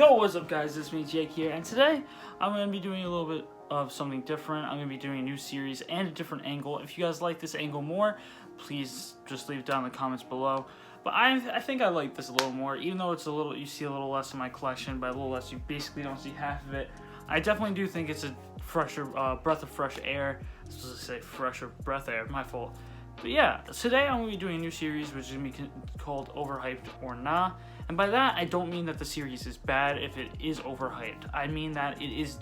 Yo, what's up guys, it's me Jake here, and today I'm going to be doing a little bit of something different. I'm going to be doing a new series and a different angle. If you guys like this angle more, please just leave it down in the comments below. But I think I like this a little more, even though it's a little, you see a little less in my collection. By a little less, you basically don't see half of it. I definitely do think it's a fresher, breath of fresh air. I was supposed to say fresher breath air, my fault. But yeah, today I'm going to be doing a new series which is going to be called Overhyped or Nah. And by that, I don't mean that the series is bad if it is overhyped. I mean that it is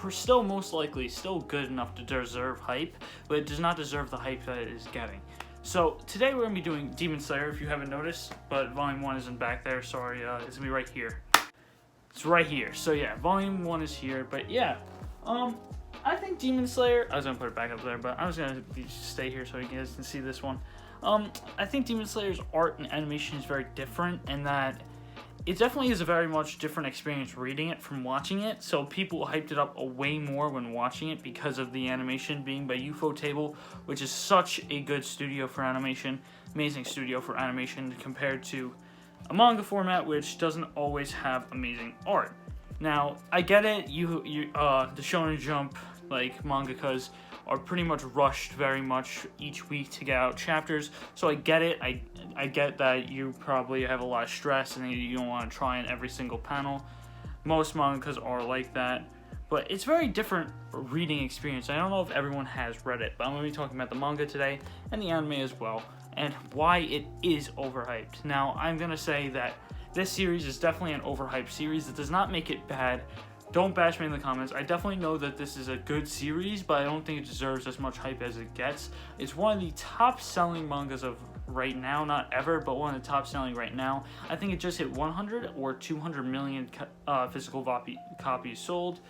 still most likely still good enough to deserve hype, but it does not deserve the hype that it is getting. So today we're going to be doing Demon Slayer, if you haven't noticed, but Volume 1 isn't back there, sorry, it's going to be right here. It's right here. So yeah, Volume 1 is here, but yeah, I think Demon Slayer, I was going to put it back up there, but I was going to stay here so you guys can see this one. I think Demon Slayer's art and animation is very different, and that it definitely is a very much different experience reading it from watching it. So people hyped it up a way more when watching it because of the animation being by Ufotable, which is such a good studio for animation, amazing studio for animation compared to a manga format which doesn't always have amazing art. Now, I get it, the Shonen Jump mangakas are pretty much rushed very much each week to get out chapters, so I get it. I get that you probably have a lot of stress and you don't want to try in every single panel. Most mangakas are like that, but it's a very different reading experience. I don't know if everyone has read it, but I'm going to be talking about the manga today and the anime as well, and why it is overhyped. Now, I'm going to say that this series is definitely an overhyped series. It does not make it bad. Don't bash me in the comments. I definitely know that this is a good series, but I don't think it deserves as much hype as it gets. It's one of the top-selling mangas of right now, not ever, but one of the top-selling right now. I think it just hit 100 or 200 million physical copies sold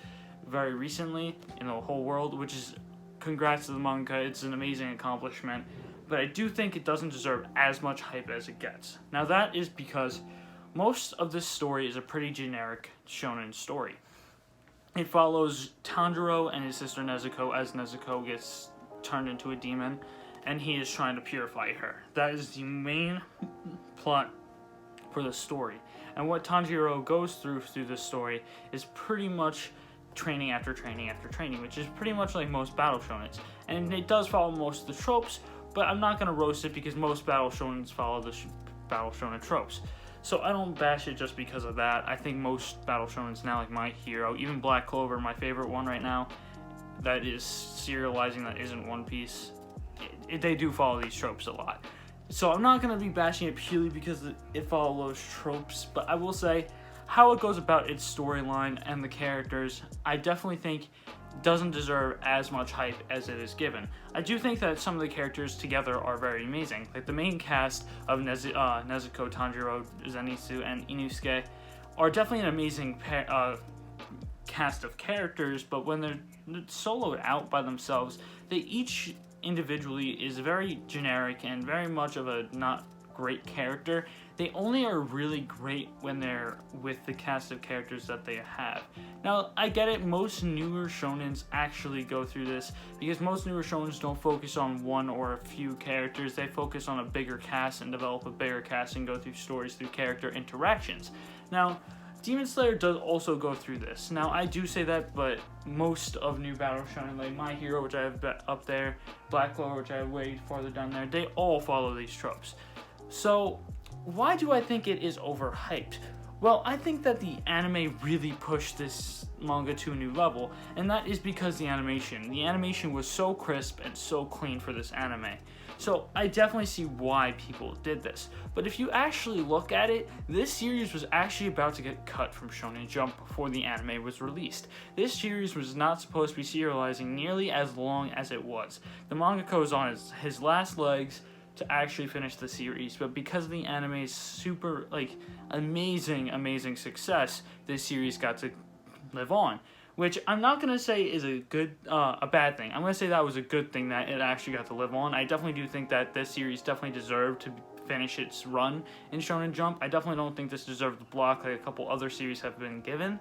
very recently in the whole world, which is congrats to the manga. It's an amazing accomplishment, but I do think it doesn't deserve as much hype as it gets. Now, that is because most of this story is a pretty generic shonen story. It follows Tanjiro and his sister Nezuko as Nezuko gets turned into a demon, and he is trying to purify her. That is the main plot for the story. And what Tanjiro goes through this story is pretty much training after training after training, which is pretty much like most battle shonens. And it does follow most of the tropes, but I'm not going to roast it because most battle shonens follow the battle shonen tropes. So I don't bash it just because of that. I think most battle shonens now, like My Hero, even Black Clover, my favorite one right now, that is serializing, that isn't One Piece, they do follow these tropes a lot. So I'm not going to be bashing it purely because it follows tropes, but I will say how it goes about its storyline and the characters, I definitely think doesn't deserve as much hype as it is given. I do think that some of the characters together are very amazing. Like the main cast of Nezuko, Tanjiro, Zenitsu, and Inosuke are definitely an amazing cast of characters, but when they're soloed out by themselves, they each individually is very generic and very much of a not great character. They only are really great when they're with the cast of characters that they have. Now, I get it, most newer shonens actually go through this because most newer shonens don't focus on one or a few characters. They focus on a bigger cast and develop a bigger cast and go through stories through character interactions. Now, Demon Slayer does also go through this. Now, I do say that, but most of new battle shonen, like My Hero, which I have up there, Black Clover, which I have way farther down there, they all follow these tropes. So, why do I think it is overhyped? Well, I think that the anime really pushed this manga to a new level, and that is because the animation was so crisp and so clean for this anime. So I definitely see why people did this. But if you actually look at it, this series was actually about to get cut from Shonen Jump before the anime was released. This series was not supposed to be serializing nearly as long as it was. The mangaka was on his last legs to actually finish the series, but because of the anime's super amazing success, this series got to live on, which I'm not gonna say is a bad thing. I'm gonna say that was a good thing that it actually got to live on. I definitely do think that this series definitely deserved to finish its run in Shonen Jump. I definitely don't think this deserved the block like a couple other series have been given,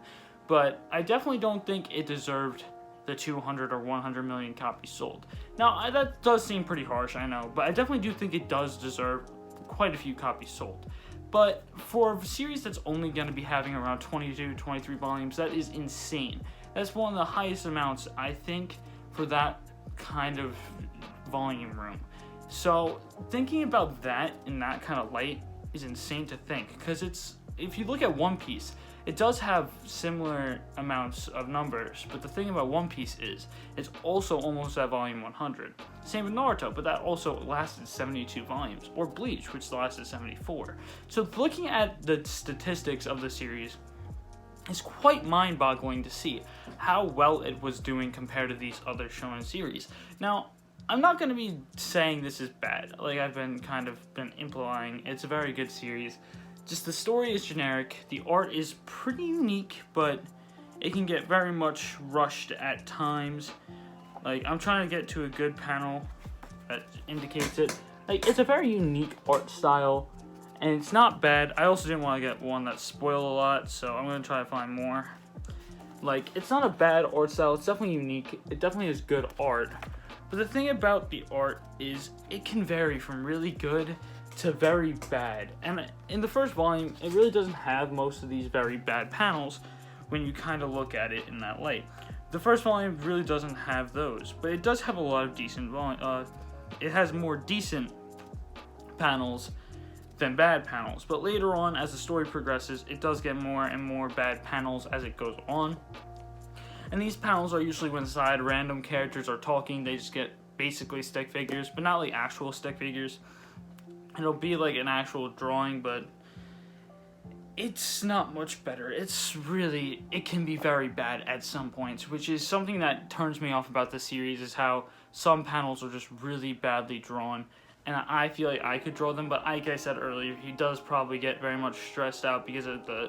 but I definitely don't think it deserved the 200 or 100 million copies sold. Now, that does seem pretty harsh, I know, but I definitely do think it does deserve quite a few copies sold. But for a series that's only going to be having around 22, 23 volumes, that is insane. That's one of the highest amounts, I think, for that kind of volume room. So thinking about that in that kind of light is insane to think, because if you look at One Piece, it does have similar amounts of numbers, but the thing about One Piece is it's also almost at volume 100. Same with Naruto, but that also lasted 72 volumes, or Bleach, which lasted 74. So looking at the statistics of the series, it's quite mind-boggling to see how well it was doing compared to these other shonen series. Now, I'm not going to be saying this is bad, like I've been implying. It's a very good series. Just the story is generic, the art is pretty unique, but it can get very much rushed at times. Like, I'm trying to get to a good panel that indicates it. Like, it's a very unique art style, and it's not bad. I also didn't want to get one that spoiled a lot, so I'm going to try to find more. Like, it's not a bad art style, it's definitely unique, it definitely is good art. But the thing about the art is it can vary from really good to very bad. And in the first volume, it really doesn't have most of these very bad panels when you kind of look at it in that light. The first volume really doesn't have those, but it does have a lot of decent it has more decent panels than bad panels. But later on, as the story progresses, it does get more and more bad panels as it goes on. And these panels are usually when random characters are talking. They just get basically stick figures, but not like actual stick figures. It'll be like an actual drawing, but it's not much better. It can be very bad at some points, which is something that turns me off about this series, is how some panels are just really badly drawn. And I feel like I could draw them, but like I said earlier, he does probably get very much stressed out because of the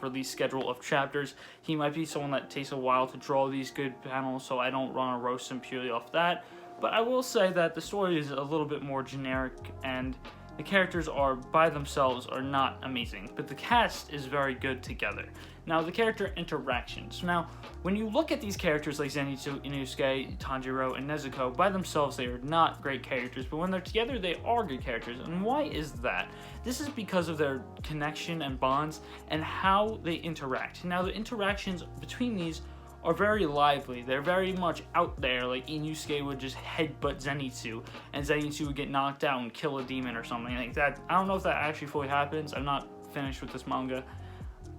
release schedule of chapters. He might be someone that takes a while to draw these good panels, so I don't want to roast him purely off that. But I will say that the story is a little bit more generic, and the characters are by themselves are not amazing, but the cast is very good together. Now, the character interactions. Now, when you look at these characters like Zenitsu, Inosuke, Tanjiro, and Nezuko, by themselves they are not great characters, but when they're together they are good characters. And why is that? This is because of their connection and bonds and how they interact. Now, the interactions between these are very lively. They're very much out there. Like, Inosuke would just headbutt Zenitsu, and Zenitsu would get knocked out and kill a demon or something like that. I don't know if that actually fully happens. I'm not finished with this manga.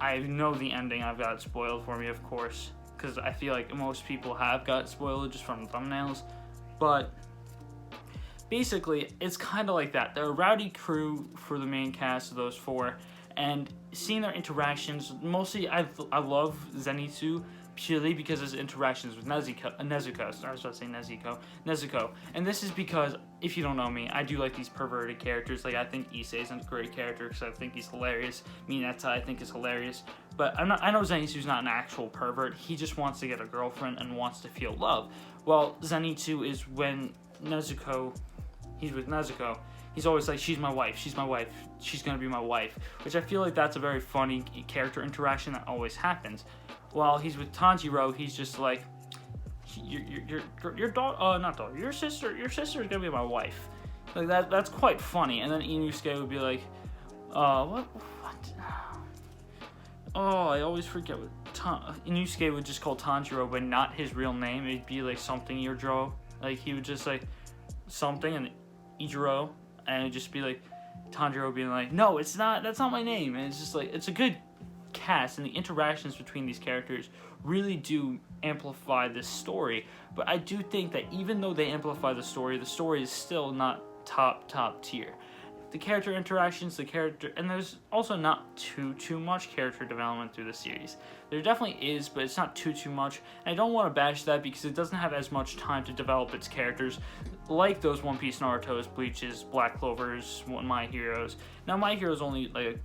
I know the ending. I've got it spoiled for me, of course, because I feel like most people have got spoiled just from thumbnails. But basically, it's kind of like that. They're a rowdy crew for the main cast of those four, and seeing their interactions, mostly I love Zenitsu purely because of his interactions with Nezuko. And this is because, if you don't know me, I do like these perverted characters. Like, I think Issei is a great character because I think he's hilarious. Mineta, I think, is hilarious. But I know Zenitsu's not an actual pervert. He just wants to get a girlfriend and wants to feel love. Well, Zenitsu is when he's with Nezuko, he's always like, she's my wife, she's gonna be my wife. Which I feel like that's a very funny character interaction that always happens. While he's with Tanjiro, he's just like, your sister is gonna be my wife. Like that's quite funny. And then Inosuke would be like, what? Oh, I always forget what Inosuke would just call Tanjiro, but not his real name. It'd be like something Ijiro. Like, he would just like something and Ijiro, and it'd just be like Tanjiro being like, no, it's not. That's not my name. And it's just like, it's a good cast, and the interactions between these characters really do amplify this story. But I do think that even though they amplify the story is still not top tier. The character interactions, and there's also not too much character development through the series. There definitely is, but it's not too much. And I don't want to bash that because it doesn't have as much time to develop its characters like those One Piece, Naruto's, Bleach's, Black Clover's, My Hero's. Now, My Hero's only like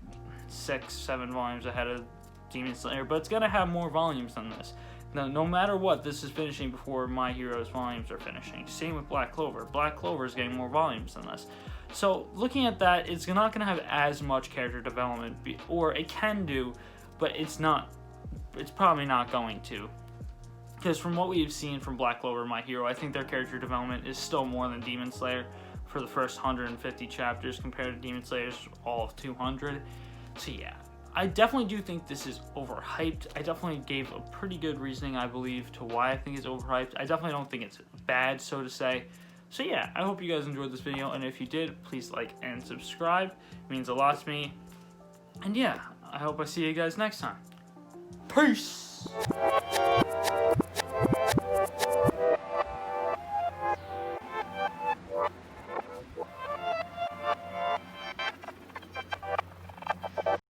6-7 volumes ahead of Demon Slayer, but it's gonna have more volumes than this. Now, no matter what, this is finishing before My Hero's volumes are finishing. Same with Black Clover. Black Clover is getting more volumes than this. So, looking at that, it's not going to have as much character development, or it can do, but it's probably not going to. Because from what we've seen from Black Clover and My Hero, I think their character development is still more than Demon Slayer for the first 150 chapters compared to Demon Slayer's all of 200. So yeah, I definitely do think this is overhyped. I definitely gave a pretty good reasoning, I believe, to why I think it's overhyped. I definitely don't think it's bad, so to say. So yeah, I hope you guys enjoyed this video, and if you did, please like and subscribe. It means a lot to me. And yeah, I hope I see you guys next time. Peace!